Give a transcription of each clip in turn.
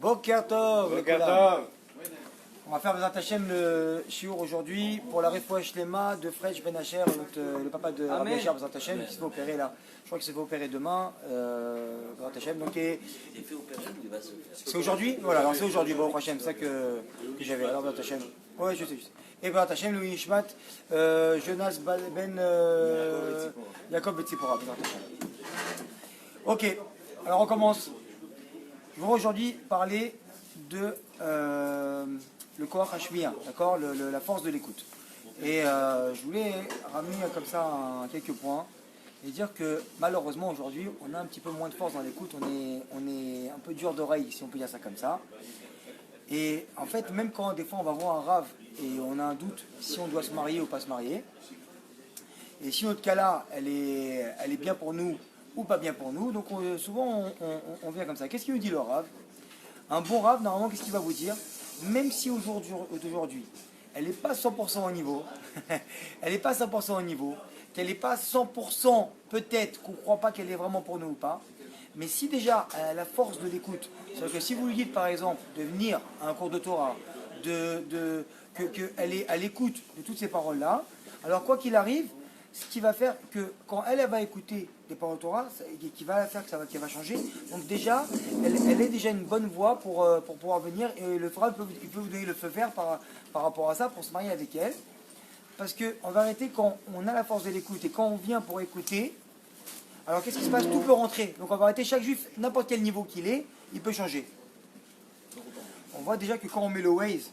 Boker Tov, les Boker collabs. Tov. On va faire Bezrat Hashem le shiur aujourd'hui pour la refouach Shlema de Fresh Ben Asher, le papa de Rabbi Asher Bezrat Hashem, qui se fait opérer là. Je crois qu'il se fait opérer demain, Bezrat Hashem. Donc, Il fait opérer ou il va se faire? c'est aujourd'hui. Voilà, alors c'est aujourd'hui, bon Hashem, c'est ça que j'avais. Alors Bezrat Hashem. Ouais, je sais. Et Bezrat Hashem, Louis Nishmat, Jonas Ben Yaakov Betzipora, Bezrat Hashem. Ok, alors on commence. Je vais aujourd'hui parler de le Koach Hashmiya, d'accord, la force de l'écoute. Et je voulais ramener comme ça quelques points et dire que malheureusement aujourd'hui on a un petit peu moins de force dans l'écoute, on est un peu dur d'oreille si on peut dire ça comme ça. Et en fait même quand des fois on va voir un rave et on a un doute si on doit se marier ou pas se marier, et si notre cas-là elle est bien pour nous ou pas bien pour nous, donc souvent on vient comme ça. Qu'est-ce qu'il nous dit le rave? Un bon rave, normalement, qu'est-ce qu'il va vous dire? Même si aujourd'hui, elle n'est pas 100% au niveau, elle n'est pas 100% au niveau, qu'elle n'est pas 100% peut-être qu'on ne croit pas qu'elle est vraiment pour nous ou pas, mais si déjà elle a la force de l'écoute, c'est-à-dire que si vous lui dites par exemple de venir à un cours de Torah, qu'elle est à l'écoute de toutes ces paroles-là, alors quoi qu'il arrive, ce qui va faire que quand elle va écouter des paroles de Torah, qui va faire qu'elle va changer, donc déjà, elle est déjà une bonne voie pour pouvoir venir, et le Torah peut vous donner le feu vert par rapport à ça, pour se marier avec elle. Parce qu'en vérité, quand on a la force de l'écoute, et quand on vient pour écouter, alors qu'est-ce qui se passe? Tout peut rentrer. Donc en vérité, chaque juif, n'importe quel niveau qu'il est, il peut changer. On voit déjà que quand on met le Waze,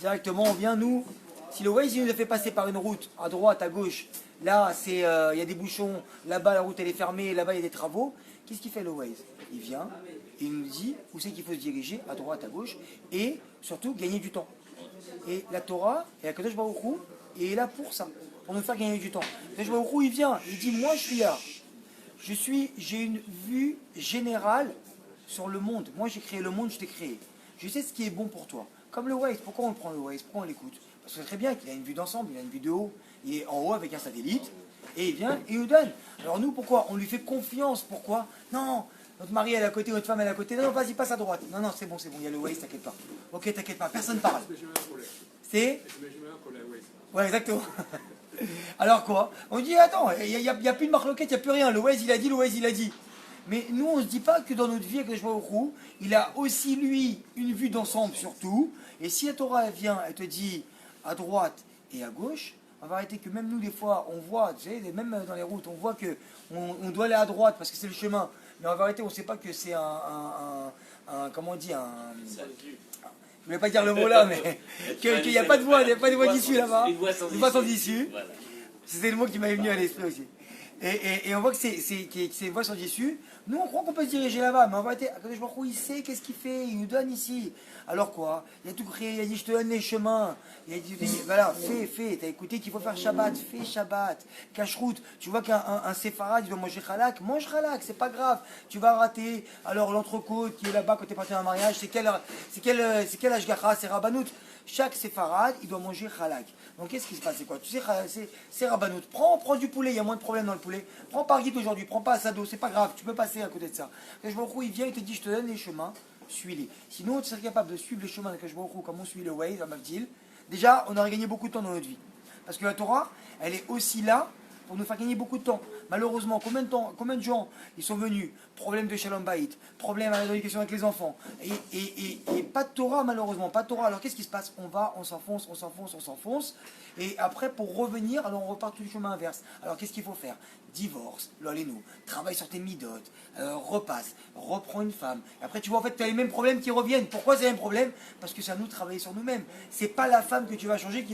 directement, on vient, nous, si le Waze il nous a fait passer par une route, à droite, à gauche, là, il y a des bouchons, là-bas, la route, elle est fermée, là-bas, il y a des travaux. Qu'est-ce qu'il fait le Waze? Il vient, et il nous dit où c'est qu'il faut se diriger, à droite, à gauche, et surtout, gagner du temps. Et la Torah, et la Kadosh Baruch Hu, est là pour ça, pour nous faire gagner du temps. Kadosh Baruch Hu, il vient, il dit, moi, je suis là. J'ai une vue générale sur le monde. Moi, j'ai créé le monde, je t'ai créé. Je sais ce qui est bon pour toi. Comme le Waze, pourquoi on le prend le Waze? Pourquoi on l'écoute? Parce que c'est très bien qu'il a une vue d'ensemble, il a une vue de haut, il est en haut avec un satellite, et il vient et il nous donne. Alors nous, pourquoi? On lui fait confiance, pourquoi? Non, notre mari elle est à côté, notre femme elle est à côté, non, vas-y, passe à droite. Non, non, c'est bon, il y a le Waze, t'inquiète pas. Ok, t'inquiète pas, personne parle. C'est? Ouais, exactement. Alors quoi? On dit, attends, il n'y a plus de marloquette, il n'y a plus rien, le Waze il a dit, le Waze il a dit. Mais nous, on ne se dit pas que dans notre vie, avec le Baruch Hu, il a aussi, lui, une vue d'ensemble sur tout. Et si la Torah, elle vient, elle te dit à droite et à gauche, on va arrêter que même nous, des fois, on voit, tu sais, même dans les routes, on voit qu'on doit aller à droite parce que c'est le chemin. Mais en vérité, on ne sait pas que c'est comment on dit, je ne voulais pas dire le mot là, mais qu'il n'y a pas de voie, il n'y a pas de voie d'issue là-bas. Une voie sans issue. Voilà. C'était le mot qui m'avait venu à l'esprit aussi. Et on voit que c'est une voie sans issue. Nous, on croit qu'on peut se diriger là-bas, mais en vérité, Akadosh Baruch Hu, il sait qu'est-ce qu'il fait, il nous donne ici. Alors quoi? Il a tout créé, il a dit, je te donne les chemins. Il a dit, voilà, fais. T'as écouté qu'il faut faire Shabbat, fais Shabbat. Cache-route, tu vois qu'un séfarade, il doit manger halak, mange halak, c'est pas grave. Tu vas rater, alors l'entrecôte qui est là-bas quand t'es parti dans un mariage, c'est quel ashgacha, c'est Rabbanout. Chaque séfarade, il doit manger halak. Donc qu'est-ce qui se passe? C'est quoi? Tu sais, c'est Rabbanout. Prends du poulet, il y a moins de problèmes dans le poulet. Prends Parguit aujourd'hui, prends pas Asado, c'est pas grave, tu peux passer à côté de ça. Akadosh Baruch Hu, il vient, il te dit, je te donne les chemins, suis-les. Sinon, tu serais capable de suivre les chemins d'Akadosh Baruch Hu comme on suit le Waze, à Mavdil. Déjà, on aurait gagné beaucoup de temps dans notre vie. Parce que la Torah, elle est aussi là pour nous faire gagner beaucoup de temps. Malheureusement, combien de gens ils sont venus? Problème de Shalom Bayit, problème à l'éducation avec les enfants. Et pas de Torah, malheureusement, pas de Torah. Alors qu'est-ce qui se passe? On s'enfonce. Et après, pour revenir, alors on repart tout le chemin inverse. Alors qu'est-ce qu'il faut faire? Divorce, nous, travaille sur tes midotes, repasse, reprends une femme. Après, tu vois, en fait, tu as les mêmes problèmes qui reviennent. Pourquoi c'est les mêmes problèmes? Parce que c'est à nous de travailler sur nous-mêmes. C'est pas la femme que tu vas changer qui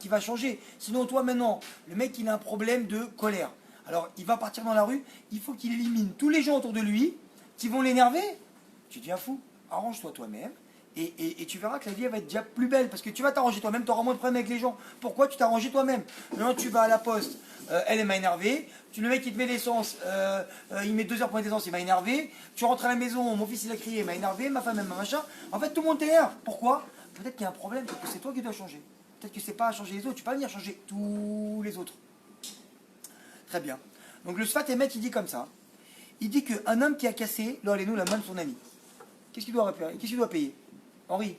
va changer. Sinon, toi, maintenant, le mec, il a un problème de colère. Alors, il va partir dans la rue, il faut qu'il élimine tous les gens autour de lui qui vont l'énerver. Tu deviens fou. Arrange-toi toi-même. Et tu verras que la vie elle va être déjà plus belle parce que tu vas t'arranger toi-même, tu auras moins de problèmes avec les gens. Pourquoi? Tu t'es arrangé toi-même. Maintenant tu vas à la poste, elle m'a énervé. Le mec il te met l'essence, il met 2 heures pour mettre l'essence, il m'a énervé. Tu rentres à la maison, mon fils il a crié, il m'a énervé, ma femme elle m'a machin. En fait tout le monde t'énerve. Pourquoi? Peut-être qu'il y a un problème, peut-être que c'est toi qui dois changer. Peut-être que c'est pas à changer les autres, tu peux pas venir changer tous les autres. Très bien. Donc le Sfat Emet il dit comme ça. Il dit qu'un homme qui a cassé, la main de son ami. Qu'est-ce que tu dois réparer? Qu'est-ce que tu dois payer? Henri,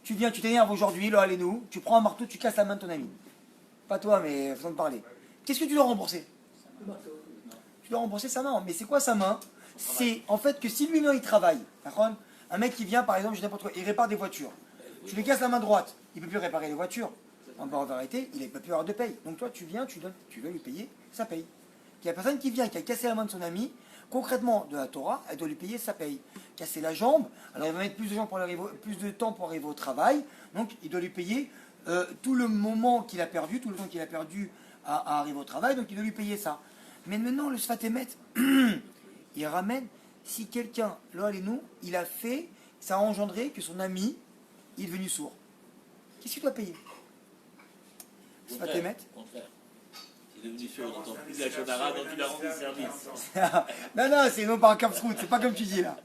tu viens, tu t'énerves aujourd'hui, là, allez-nous, tu prends un marteau, tu casses la main de ton ami. Pas toi, mais façon de parler. Qu'est-ce que tu dois rembourser? Tu dois rembourser sa main. Mais c'est quoi sa main? C'est en fait que si lui-même il travaille, d'accord, un mec qui vient, par exemple, je dis n'importe quoi, il répare des voitures. Tu lui casses la main droite, il ne peut plus réparer les voitures. En vérité, il ne peut plus avoir de paye. Donc toi, tu viens, tu veux lui payer, ça paye. Il y a personne qui vient, qui a cassé la main de son ami, concrètement, de la Torah, elle doit lui payer, ça paye. Casser la jambe, alors il va mettre plus de temps pour arriver au travail, donc il doit lui payer tout le moment qu'il a perdu, tout le temps qu'il a perdu à arriver au travail, donc il doit lui payer ça. Mais maintenant, le Sfat Emet, il ramène, si quelqu'un, là, nous, il a fait, ça a engendré que son ami, il est devenu sourd. Qu'est-ce qu'il doit payer? Sfat Emet. Il est devenu sourd, il n'entend plus de la Shonara, donc il a rendu service. Non, c'est non pas un casse-croûte, c'est pas comme tu dis là.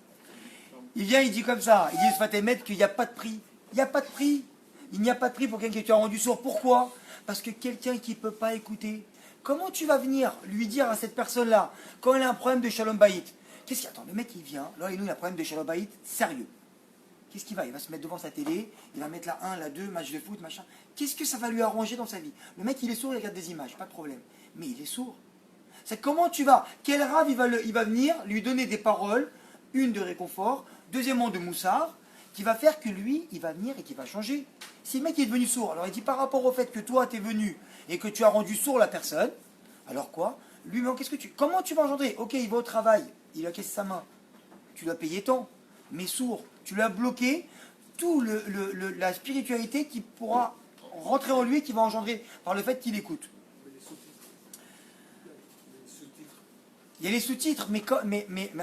Il vient, il dit comme ça, il dit Sfat Emet qu'il n'y a pas de prix. Il n'y a pas de prix. Il n'y a pas de prix pour quelqu'un qui tu as rendu sourd. Pourquoi? Parce que quelqu'un qui ne peut pas écouter, comment tu vas venir lui dire à cette personne-là, quand elle a un problème de Shalom Bayit? Qu'est-ce qu'il attend? Le mec il vient, là il a un problème de Shalom Bayit, sérieux. Qu'est-ce qu'il va? Il va se mettre devant sa télé, il va mettre la 1, la 2, match de foot, machin. Qu'est-ce que ça va lui arranger dans sa vie? Le mec il est sourd, il regarde des images, pas de problème. Mais il est sourd. C'est comment tu vas? Quel rave il va venir lui donner des paroles, une de réconfort, deuxièmement de moussard, qui va faire que lui, il va venir et qui va changer. Si le mec est devenu sourd, alors il dit par rapport au fait que toi t'es venu et que tu as rendu sourd la personne, alors quoi? Lui-même, comment tu vas engendrer? Ok, il va au travail, il a cassé sa main, tu dois payer tant, mais sourd, tu l'as bloqué, tout la spiritualité qui pourra rentrer en lui et qui va engendrer par le fait qu'il écoute. Il y a les sous-titres, mais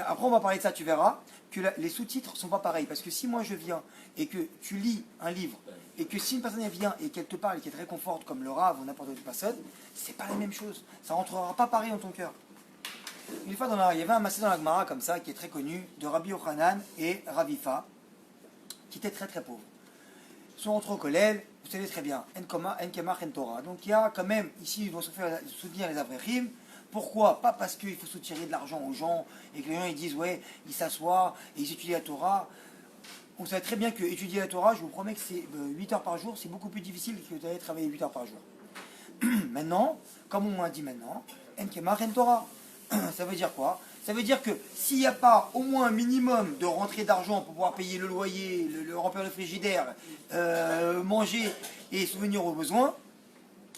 après on va parler de ça, tu verras que les sous-titres ne sont pas pareils. Parce que si moi je viens et que tu lis un livre, et que si une personne vient et qu'elle te parle et qu'elle te réconforte comme le Rav ou n'importe quelle personne, c'est pas la même chose. Ça ne rentrera pas pareil dans ton cœur. Une fois, il y avait un massé dans la Gemara comme ça, qui est très connu, de Rabbi Yochanan et Ravifa, qui étaient très très pauvres. Ils sont rentrés au Kollel, vous savez très bien, En Kemach, En Torah. Donc il y a quand même, ici, ils vont soutenir les Avrechim. Pourquoi? Pas parce qu'il faut soutirer de l'argent aux gens et que les gens ils disent ouais, ils s'assoient et ils étudient la Torah. On sait très bien que étudier la Torah, je vous promets que c'est 8 heures par jour, c'est beaucoup plus difficile que d'aller travailler 8 heures par jour. Maintenant, comme on m'a dit maintenant, En Kemach, En Torah. Ça veut dire quoi? Ça veut dire que s'il n'y a pas au moins un minimum de rentrée d'argent pour pouvoir payer le loyer, le remplir le frigidaire, manger et souvenir aux besoins,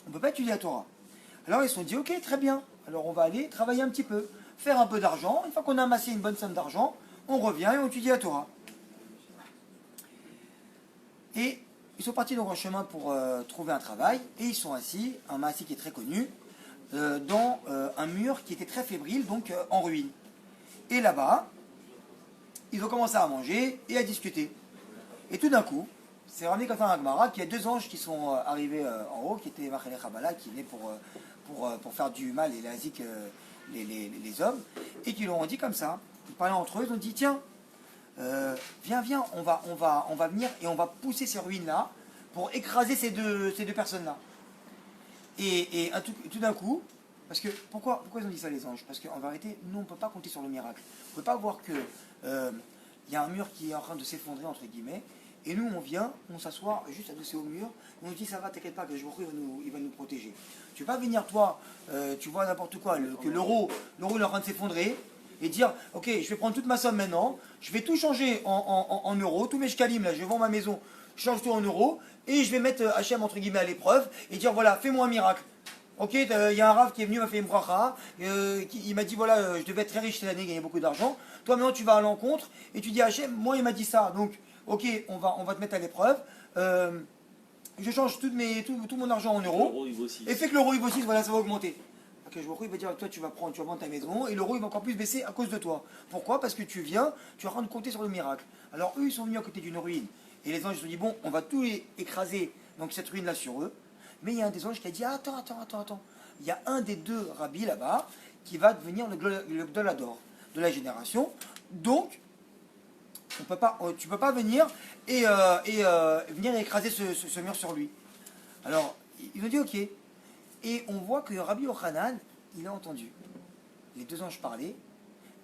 on ne peut pas étudier la Torah. Alors ils se sont dit ok, très bien. Alors on va aller travailler un petit peu, faire un peu d'argent. Une fois qu'on a amassé une bonne somme d'argent, on revient et on étudie la Torah. Et ils sont partis donc en chemin pour trouver un travail. Et ils sont assis, un maassi qui est très connu, dans un mur qui était très fébrile, donc en ruine. Et là-bas, ils ont commencé à manger et à discuter. Et tout d'un coup, c'est ramené comme ça à Gemara qu'il y a deux anges qui sont arrivés en haut, qui étaient Machel et Chabala, qui venaient pour faire du mal et l'azik les hommes, et qui leur ont dit comme ça, ils parlaient entre eux, ils ont dit tiens, viens, on va venir et on va pousser ces ruines-là pour écraser ces deux personnes-là. Et tout d'un coup, parce que pourquoi ils ont dit ça les anges? Parce qu'en vérité, nous on ne peut pas compter sur le miracle. On ne peut pas voir que y a un mur qui est en train de s'effondrer entre guillemets. Et nous, on vient, on s'assoit juste adossé au mur, on nous dit ça va, t'inquiète pas, que il va nous protéger. Tu vas pas venir, toi, tu vois n'importe quoi, que l'euro est en train de s'effondrer, et dire, ok, je vais prendre toute ma somme maintenant, je vais tout changer en euros, tous mes shkalim, là, je vends ma maison, je change tout en euros, et je vais mettre Hachem, entre guillemets, à l'épreuve, et dire, voilà, fais-moi un miracle. Ok, il y a un Rav qui est venu, m'a fait une bracha, il m'a dit, voilà, je devais être très riche cette année, gagner beaucoup d'argent. Toi, maintenant, tu vas à l'encontre, et tu dis, Hachem, moi, il m'a dit ça, donc... Ok, on va te mettre à l'épreuve. Je change tout mon argent en euros. Et fait que l'euro il vaut 6, voilà, ça va augmenter. Ok, il va dire toi tu vas prendre ta maison et l'euro il va encore plus baisser à cause de toi. Pourquoi? Parce que tu vas rendre compter sur le miracle. Alors eux ils sont venus à côté d'une ruine. Et les anges ils se sont dit bon, on va tout écraser, donc cette ruine là sur eux. Mais il y a un des anges qui a dit attends. Il y a un des deux rabbis là-bas qui va devenir le Gdolador de la génération. Donc, tu peux pas venir et venir écraser ce mur sur lui. Alors, ils ont dit ok. Et on voit que Rabbi Yochanan, il a entendu les deux anges parler,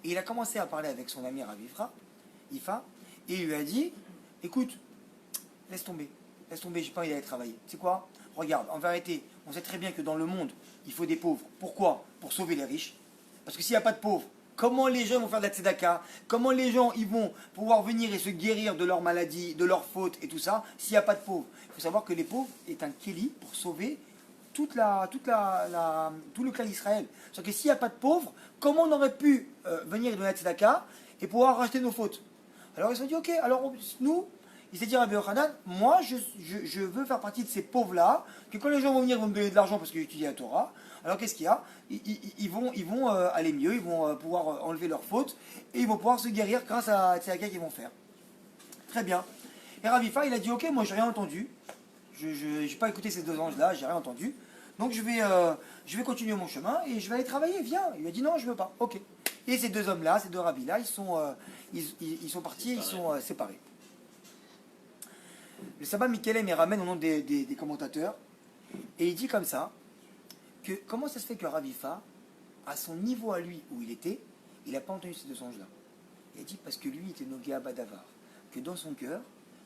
et il a commencé à parler avec son ami Rav Ifra. Ifa, et il lui a dit, écoute, laisse tomber, j'ai pas envie d'aller travailler. C'est quoi? Regarde, en vérité, on sait très bien que dans le monde, il faut des pauvres. Pourquoi? Pour sauver les riches. Parce que s'il n'y a pas de pauvres, comment les gens vont faire de la tzedaka? Comment les gens ils vont pouvoir venir et se guérir de leurs maladies, de leurs fautes et tout ça, s'il n'y a pas de pauvres? Il faut savoir que les pauvres est un kéli pour sauver tout le clan d'Israël. Sauf que s'il n'y a pas de pauvres, comment on aurait pu venir et donner la tzedaka et pouvoir racheter nos fautes? Alors ils se sont dit, ok, alors nous, il s'est dit Rabbi Yochanan, moi je veux faire partie de ces pauvres-là, que quand les gens vont venir, ils vont me donner de l'argent parce que j'étudie la Torah. Alors qu'est-ce qu'il y a? Ils vont aller mieux, ils vont pouvoir enlever leurs fautes et ils vont pouvoir se guérir grâce à la tzedaka qu'ils vont faire. Très bien. Et Rabbi Fa, il a dit, ok, moi j'ai rien entendu, je n'ai pas écouté ces deux anges-là, j'ai rien entendu, donc je vais continuer mon chemin et je vais aller travailler, viens. Il lui a dit non, je veux pas, ok. Et ces deux hommes-là, ces deux rabbis-là, ils sont partis, ils sont séparés. Le sabbat Mikelem, il ramène au nom des commentateurs, et il dit comme ça, que comment ça se fait que Rabbi Fa, à son niveau à lui où il était, il n'a pas entendu ces deux anges-là. Il a dit parce que lui était Nogé Abadavar, que dans son cœur,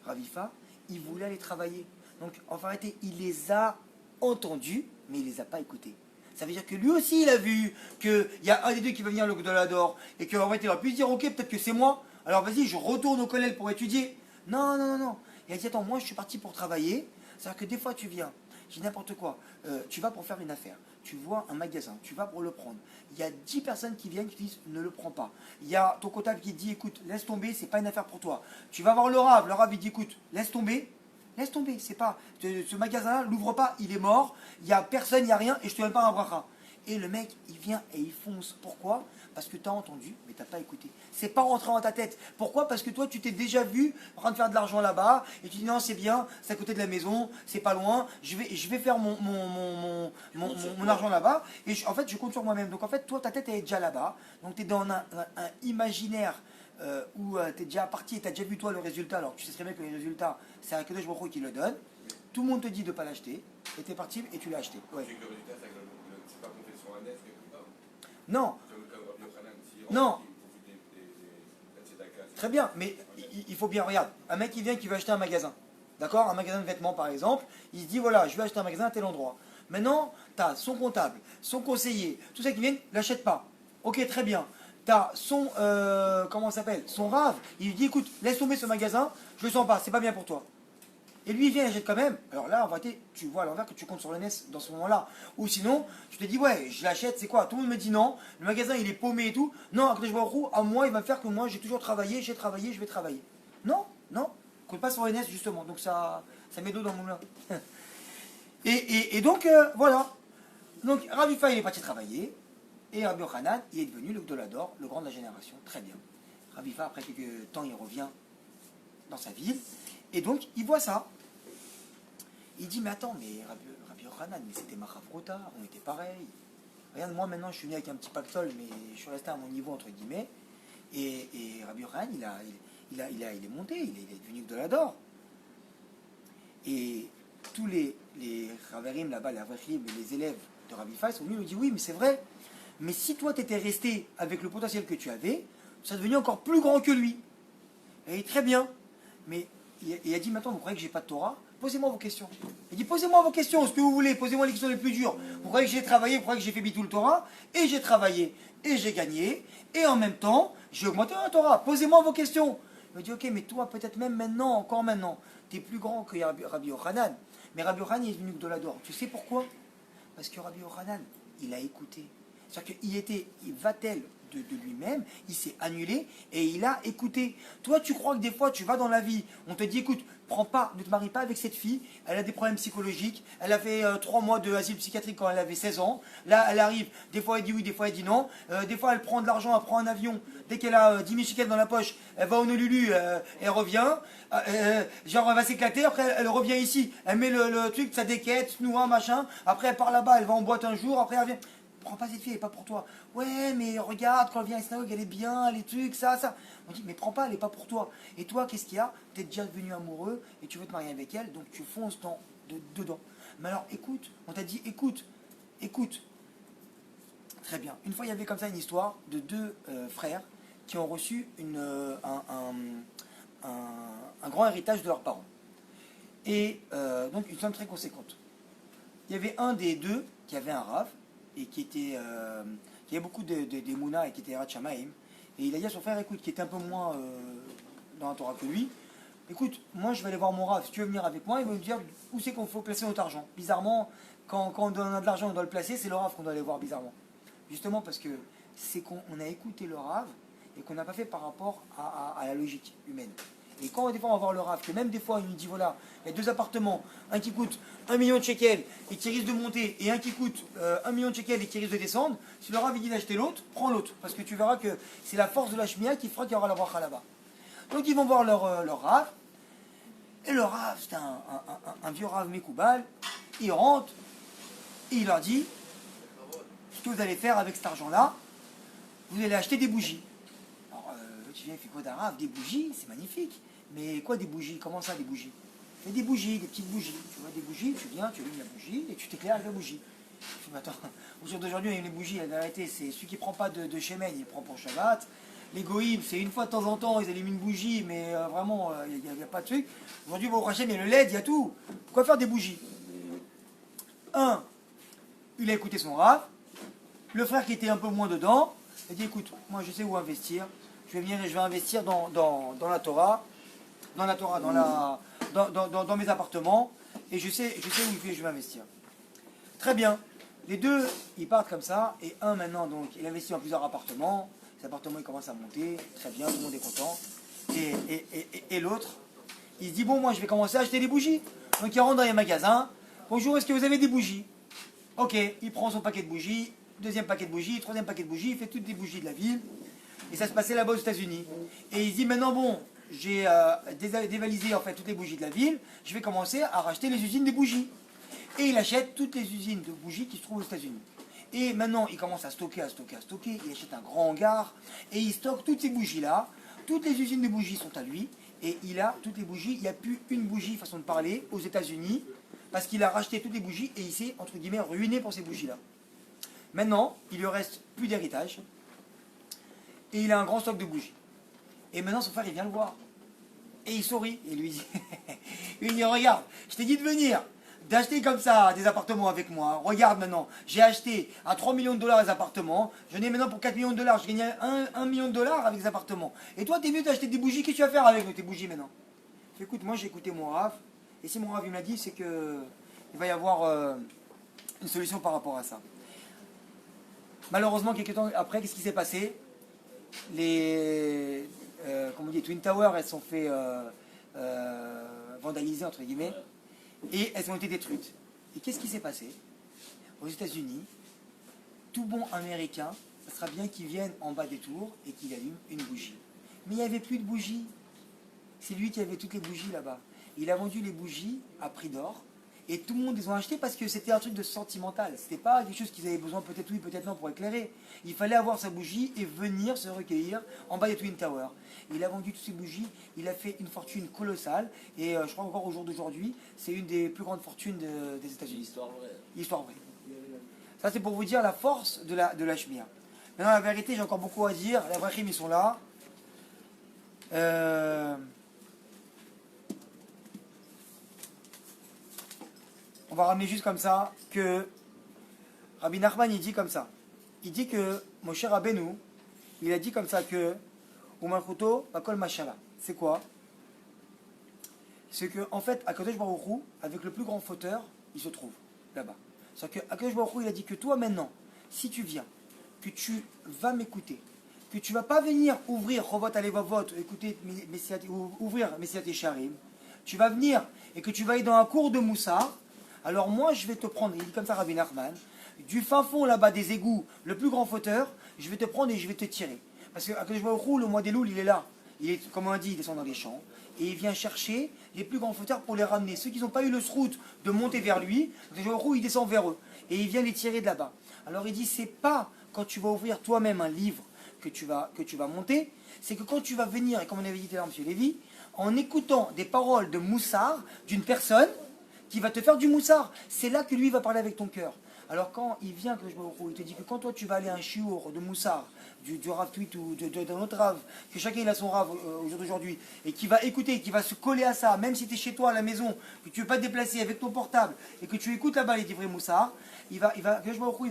Rabbi Fa, il voulait aller travailler. Donc en vérité, il les a entendus, mais il ne les a pas écoutés. Ça veut dire que lui aussi, il a vu qu'il y a un des deux qui va venir le Gdolador, et qu'en fait, il aurait pu se dire, ok, peut-être que c'est moi, alors vas-y, je retourne au collège pour étudier. Non, non, non, non. Il a dit, attends, moi, je suis parti pour travailler. C'est-à-dire que des fois, tu viens, je dis n'importe quoi, tu vas pour faire une affaire, tu vois un magasin, tu vas pour le prendre. Il y a 10 personnes qui viennent qui disent, ne le prends pas. Il y a ton comptable qui dit, écoute, laisse tomber, c'est pas une affaire pour toi. Tu vas voir le Rav il dit, écoute, laisse tomber, c'est pas, ce magasin-là, l'ouvre pas, il est mort, il n'y a personne, il n'y a rien, et je te donne pas un bracha. Et le mec, il vient et il fonce. Pourquoi? Parce que tu as entendu, mais tu n'as pas écouté. C'est pas rentré dans ta tête. Pourquoi? Parce que toi, tu t'es déjà vu en train de faire de l'argent là-bas, et tu dis non, c'est bien, c'est à côté de la maison, c'est pas loin, je vais faire mon argent là-bas, et en fait, je compte sur moi-même. Donc en fait, toi, ta tête, elle est déjà là-bas, donc tu es dans un imaginaire où tu es déjà parti et tu as déjà vu toi le résultat, alors tu sais très bien que le résultat, c'est Akadosh Baruch Hu qui le donne. Tout le monde te dit de ne pas l'acheter, et tu es parti et tu l'as acheté. Ouais. C'est pas compté sur un net quelque part. Non. Non. Très bien, mais il faut bien, regarde, un mec qui vient qui veut acheter un magasin, d'accord, un magasin de vêtements par exemple, il se dit voilà, je vais acheter un magasin à tel endroit. Maintenant, tu as son comptable, son conseiller, tout ça qui viennent, l'achète pas. Ok, très bien. Tu as son, comment ça s'appelle, son Rav, il lui dit écoute, laisse tomber ce magasin, je le sens pas, c'est pas bien pour toi. Et lui, il vient, il achète quand même. Alors là, en vérité, tu vois à l'envers que tu comptes sur le NES dans ce moment-là. Ou sinon, tu te dis, ouais, je l'achète, c'est quoi? Tout le monde me dit non, le magasin, il est paumé et tout. Non, après, je vois à moi, il va me faire que moi, j'ai toujours travaillé, je vais travailler. Non, non, compte pas sur le NES, justement. Donc ça met d'eau dans mon moulin. Et donc, voilà. Donc, Rabbi Fa, il est parti travailler. Et Rabbi Yochanan, il est devenu le Gdolador, le grand de la génération. Très bien. Rabbi Fa, après quelques temps, il revient dans sa ville. Et donc, il voit ça. Il dit, mais attends, mais Rabbi Yochanan, mais c'était Machavrota, on était pareil. Regarde, moi maintenant, je suis venu avec un petit pactole, mais je suis resté à mon niveau, entre guillemets. Et Rabbi Yochanan, il est monté, il est devenu Gdolador. Et tous les Raverim là-bas, les Avrechilim, les élèves de Rabbi Fa, sont venus et lui disent, oui, mais c'est vrai. Mais si toi, tu étais resté avec le potentiel que tu avais, ça devenait encore plus grand que lui. Et très bien. Mais il a dit, maintenant, vous croyez que j'ai pas de Torah? Posez-moi vos questions. Il dit, posez-moi vos questions, ce que vous voulez, posez-moi les questions les plus dures. Vous croyez que j'ai travaillé, vous croyez que j'ai fait Bitul Torah? Et j'ai travaillé, et j'ai gagné, et en même temps, j'ai augmenté la Torah. Posez-moi vos questions. Il me dit, ok, mais toi, peut-être même maintenant, encore maintenant, tu es plus grand que Rabbi Yochanan. Mais Rabbi Yochanan est venu Gdolador. Tu sais pourquoi? Parce que Rabbi Yochanan, il a écouté. C'est-à-dire qu'il va-t-elle de lui-même, il s'est annulé et il a écouté. Toi, tu crois que des fois, tu vas dans la vie, on te dit, écoute, ne te marie pas avec cette fille, elle a des problèmes psychologiques, elle a fait 3 mois de asile psychiatrique quand elle avait 16 ans, là, elle arrive, des fois elle dit oui, des fois elle dit non, des fois elle prend de l'argent, elle prend un avion, dès qu'elle a 10 000 shekels dans la poche, elle va au Honolulu, elle revient, genre elle va s'éclater, après elle revient ici, elle met le truc, ça déquête, noix, machin, après elle part là-bas, elle va en boîte un jour, après elle revient. Prends pas cette fille, elle n'est pas pour toi. Ouais, mais regarde, quand elle vient à synagogue, elle est bien, les trucs, ça. On dit, mais prends pas, elle n'est pas pour toi. Et toi, qu'est-ce qu'il y a? Tu es déjà devenu amoureux et tu veux te marier avec elle, donc tu fonces dedans. Mais alors, écoute, on t'a dit, écoute. Très bien. Une fois, il y avait comme ça une histoire de deux frères qui ont reçu grand héritage de leurs parents. Et donc une somme très conséquente. Il y avait un des deux qui avait un Rav, et qui avait beaucoup des Mouna et qui était Erat Shamaim. Et il a dit à son frère, écoute, qui était un peu moins dans la Torah que lui, écoute, moi je vais aller voir mon Rav, si tu veux venir avec moi, il va me dire où c'est qu'on faut placer notre argent. Bizarrement, quand on a de l'argent, on doit le placer, c'est le Rav qu'on doit aller voir, bizarrement. Justement parce que c'est qu'on a écouté le Rav et qu'on n'a pas fait par rapport à la logique humaine. Et quand des fois on va voir le Rav, que même des fois il nous dit voilà, il y a deux appartements, un qui coûte 1 million de shekels et qui risque de monter, et un qui coûte 1 million de shekels et qui risque de descendre, si le Rav il dit d'acheter l'autre, prends l'autre, parce que tu verras que c'est la force de la shmia qui fera qu'il y aura la bracha là-bas. Donc ils vont voir leur Rav, et le Rav, c'est un vieux Rav Mekoubal, il rentre, et il leur dit, ce que vous allez faire avec cet argent-là, vous allez acheter des bougies. Alors, tu viens, il fait quoi d'un Rav? Des bougies, c'est magnifique. Mais quoi des bougies? Comment ça des bougies? Il y a des bougies, des petites bougies. Tu vois des bougies, tu viens, tu allumes la bougie et tu t'éclaires avec la bougie. Je dis, attends, au jour d'aujourd'hui, les bougies, la vérité, c'est celui qui ne prend pas de Shemen, il prend pour Shabbat. Les goïms, c'est une fois de temps en temps, ils allument une bougie, mais vraiment, il n'y a pas de truc. Aujourd'hui, au Hachem, il y a le LED, il y a tout. Pourquoi faire des bougies? Un, il a écouté son Rav. Le frère qui était un peu moins dedans, il a dit, écoute, moi je sais où investir. Je vais venir et je vais investir dans la Torah, dans mes appartements, et je sais où je vais investir. Très bien. Les deux, ils partent comme ça, et un maintenant, donc, il investit dans plusieurs appartements. Les appartements, ils commencent à monter, très bien, tout le monde est content. Et l'autre, il se dit, bon, moi, je vais commencer à acheter des bougies. Donc, il rentre dans les magasins. Bonjour, est-ce que vous avez des bougies? Ok, il prend son paquet de bougies, deuxième paquet de bougies, troisième paquet de bougies, il fait toutes les bougies de la ville. Et ça se passait là-bas aux États-Unis. Et il se dit, maintenant, bon, j'ai dévalisé en fait toutes les bougies de la ville, je vais commencer à racheter les usines de bougies. Et il achète toutes les usines de bougies qui se trouvent aux États-Unis. Et maintenant, il commence à stocker. Il achète un grand hangar et il stocke toutes ces bougies-là. Toutes les usines de bougies sont à lui. Et il a toutes les bougies. Il n'y a plus une bougie, façon de parler, aux États-Unis. Parce qu'il a racheté toutes les bougies et il s'est, entre guillemets, ruiné pour ces bougies-là. Maintenant, il lui reste plus d'héritage. Et il a un grand stock de bougies. Et maintenant, son frère, il vient le voir. Et il sourit. Et lui dit, il dit, regarde, je t'ai dit de venir. D'acheter comme ça des appartements avec moi. Regarde maintenant, j'ai acheté à 3 millions de dollars les appartements. J'en ai maintenant pour 4 millions de dollars. Je gagne 1 million de dollars avec les appartements. Et toi, t'es venu t'acheter des bougies. Qu'est-ce que tu vas faire avec tes bougies maintenant? Écoute, moi j'ai écouté mon Rav. Et si mon Rav il m'a dit, c'est que il va y avoir une solution par rapport à ça. Malheureusement, quelques temps après, qu'est-ce qui s'est passé? Les Twin Towers, elles sont fait vandaliser, entre guillemets. Et elles ont été détruites. Et qu'est-ce qui s'est passé? Aux États-Unis, tout bon Américain, ça sera bien qu'il vienne en bas des tours et qu'il allume une bougie. Mais il n'y avait plus de bougies. C'est lui qui avait toutes les bougies là-bas. Il a vendu les bougies à prix d'or. Et tout le monde les a acheté parce que c'était un truc de sentimental. C'était pas quelque chose qu'ils avaient besoin, peut-être oui, peut-être non, pour éclairer. Il fallait avoir sa bougie et venir se recueillir en bas des Twin Towers. Il a vendu toutes ces bougies, il a fait une fortune colossale. Et je crois encore au jour d'aujourd'hui, c'est une des plus grandes fortunes des États-Unis. Histoire vraie. Histoire vraie. Ça, c'est pour vous dire la force de la shmia. Maintenant, la vérité, j'ai encore beaucoup à dire. Les Avrahim, ils sont là. On va ramener juste comme ça que Rabbi Nachman, il dit comme ça. Il dit que Moshe Rabbeinu, il a dit comme ça que Umalchuto Bakol Mashala. C'est quoi? C'est que en fait, Akadosh Baruch Hu, avec le plus grand fauteur, il se trouve là-bas. C'est-à-dire que Akadosh Baruch Hu, il a dit que toi maintenant, si tu viens, que tu vas m'écouter, que tu vas pas venir ouvrir Chovot Alevavot, écouter ouvrir Messiat Yesharim, tu vas venir et que tu vas aller dans un cours de Moussa. Alors moi, je vais te prendre, il dit comme ça Rabbi Nachman, du fin fond là-bas des égouts, le plus grand fauteur, je vais te prendre et je vais te tirer. Parce que Akadosh Baruch Hu, le mois des Louls, il est là. Il est, comme on a dit, il descend dans les champs. Et il vient chercher les plus grands fauteurs pour les ramener. Ceux qui n'ont pas eu le srout de monter vers lui, Akadosh Baruch Hu, il descend vers eux. Et il vient les tirer de là-bas. Alors il dit, c'est pas quand tu vas ouvrir toi-même un livre que tu vas monter, c'est que quand tu vas venir, et comme on avait dit tout à l'heure, M. Lévy, en écoutant des paroles de Moussar d'une personne qui va te faire du Moussar, c'est là que lui va parler avec ton cœur. Alors quand il vient, il te dit que quand toi tu vas aller à un chiour de Moussar du Rav Tweet ou d'un autre Rav, que chacun il a son Rav au jour d'aujourd'hui, et qui va écouter, qui va se coller à ça, même si tu es chez toi à la maison, que tu ne veux pas te déplacer avec ton portable, et que tu écoutes là-bas les divrei Moussar, il va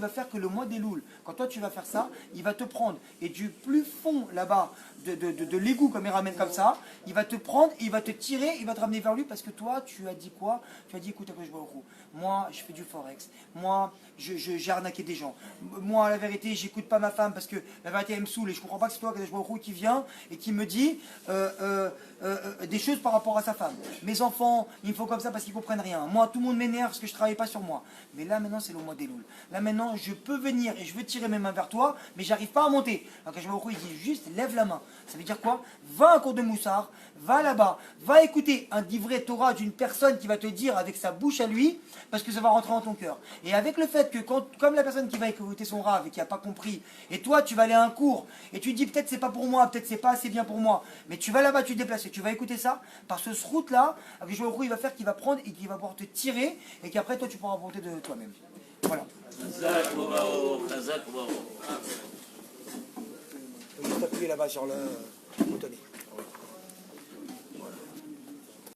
faire que le mois des Louls, quand toi tu vas faire ça, il va te prendre, et du plus fond là-bas, de l'égout comme il ramène comme ça, il va te prendre, il va te tirer, il va te ramener vers lui parce que toi tu as dit quoi? Tu as dit écoute Akadosh Baruch Hu, moi je fais du forex, moi j'ai arnaqué des gens, moi la vérité j'écoute pas ma femme parce que la vérité elle me saoule et je comprends pas que c'est toi Akadosh Baruch Hu qui vient et qui me dit des choses par rapport à sa femme. Mes enfants ils me font comme ça parce qu'ils comprennent rien. Moi tout le monde m'énerve parce que je travaille pas sur moi. Mais là maintenant c'est le mois des Louls. Là maintenant je peux venir et je veux tirer mes mains vers toi mais j'arrive pas à monter. Donc Akadosh Baruch Hu il dit juste lève la main. Ça veut dire quoi? Va à un cours de Moussar, va là-bas, va écouter un divrei Torah d'une personne qui va te dire avec sa bouche à lui, parce que ça va rentrer dans ton cœur. Et avec le fait que, comme la personne qui va écouter son Rav et qui n'a pas compris, et toi tu vas aller à un cours, et tu te dis peut-être c'est pas pour moi, peut-être c'est pas assez bien pour moi, mais tu vas là-bas, tu te déplaces, et tu vas écouter ça, parce que ce route-là, avec le il va faire qu'il va prendre et qu'il va pouvoir te tirer, et qu'après toi tu pourras monter de toi-même. Voilà. On va juste appuyer là-bas sur le boutonnet.